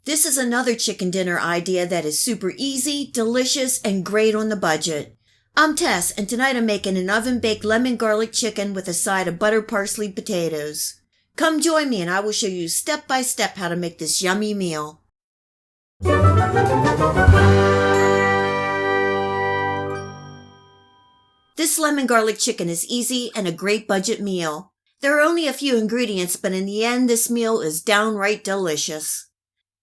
This is another chicken dinner idea that is super easy, delicious, and great on the budget. I'm Tess, and tonight I'm making an oven-baked lemon garlic chicken with a side of butter parsley potatoes. Come join me and I will show you step by step how to make this yummy meal. This lemon garlic chicken is easy and a great budget meal. There are only a few ingredients, but in the end, this meal is downright delicious.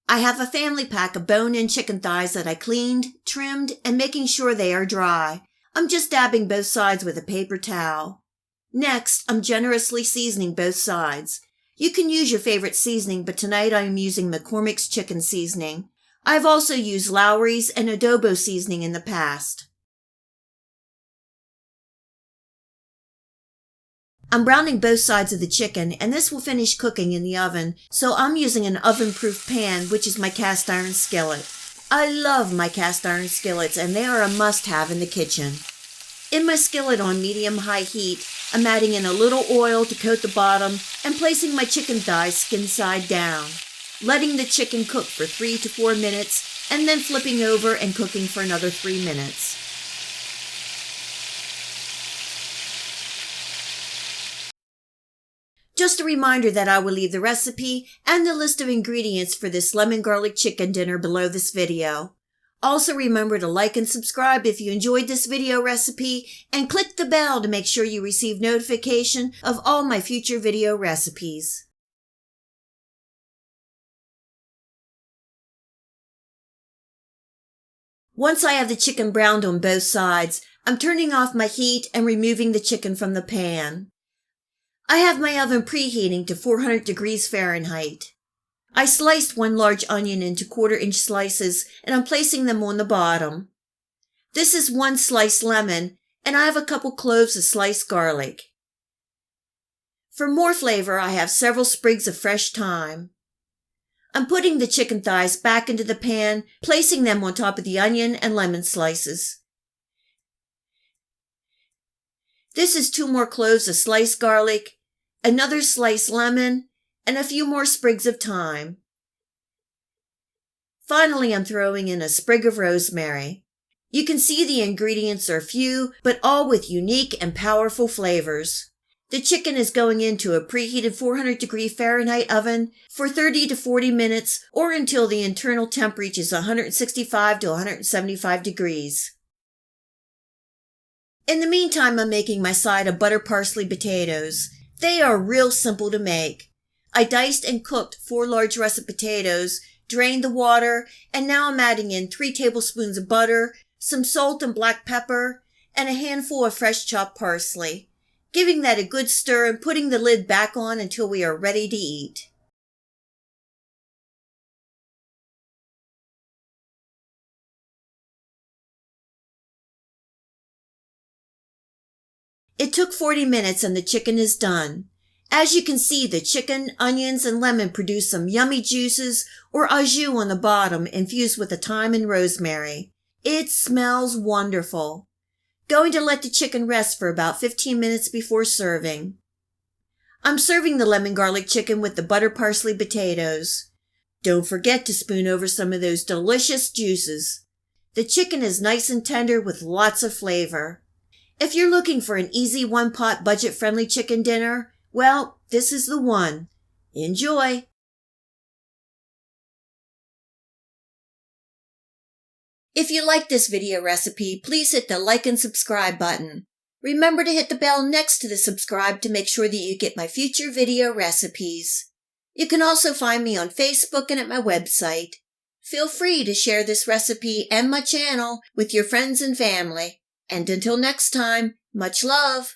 I have a family pack of bone-in chicken thighs that I cleaned, trimmed, and making sure they are dry. I'm just dabbing both sides with a paper towel. Next, I'm generously seasoning both sides. You can use your favorite seasoning, but tonight I'm using McCormick's chicken seasoning. I've also used Lowry's and adobo seasoning in the past. I'm browning both sides of the chicken, and this will finish cooking in the oven, so I'm using an oven-proof pan, which is my cast iron skillet. I love my cast iron skillets, and they are a must-have in the kitchen. In my skillet on medium-high heat, I'm adding in a little oil to coat the bottom and placing my chicken thighs skin side down, letting the chicken cook for 3 to 4 minutes, and then flipping over and cooking for another 3 minutes. Just a reminder that I will leave the recipe and the list of ingredients for this lemon garlic chicken dinner below this video. Also remember to like and subscribe if you enjoyed this video recipe, and click the bell to make sure you receive notification of all my future video recipes. Once I have the chicken browned on both sides, I'm turning off my heat and removing the chicken from the pan. I have my oven preheating to 400 degrees Fahrenheit. I sliced 1 large onion into 1/4-inch slices, and I'm placing them on the bottom. This is 1 sliced lemon, and I have a couple cloves of sliced garlic. For more flavor, I have several sprigs of fresh thyme. I'm putting the chicken thighs back into the pan, placing them on top of the onion and lemon slices. This is 2 more cloves of sliced garlic, another sliced lemon, and a few more sprigs of thyme. Finally, I'm throwing in a sprig of rosemary. You can see the ingredients are few, but all with unique and powerful flavors. The chicken is going into a preheated 400 degree Fahrenheit oven for 30 to 40 minutes or until the internal temp reaches 165 to 175 degrees. In the meantime, I'm making my side of butter parsley potatoes. They are real simple to make. I diced and cooked 4 large russet potatoes, drained the water, and now I'm adding in 3 tablespoons of butter, some salt and black pepper, and a handful of fresh chopped parsley, giving that a good stir and putting the lid back on until we are ready to eat. It took 40 minutes and the chicken is done. As you can see, the chicken, onions, and lemon produce some yummy juices or au jus on the bottom infused with the thyme and rosemary. It smells wonderful. Going to let the chicken rest for about 15 minutes before serving. I'm serving the lemon garlic chicken with the butter parsley potatoes. Don't forget to spoon over some of those delicious juices. The chicken is nice and tender with lots of flavor. If you're looking for an easy one-pot budget-friendly chicken dinner, well, this is the one. Enjoy! If you like this video recipe, please hit the like and subscribe button. Remember to hit the bell next to the subscribe to make sure that you get my future video recipes. You can also find me on Facebook and at my website. Feel free to share this recipe and my channel with your friends and family. And until next time, much love!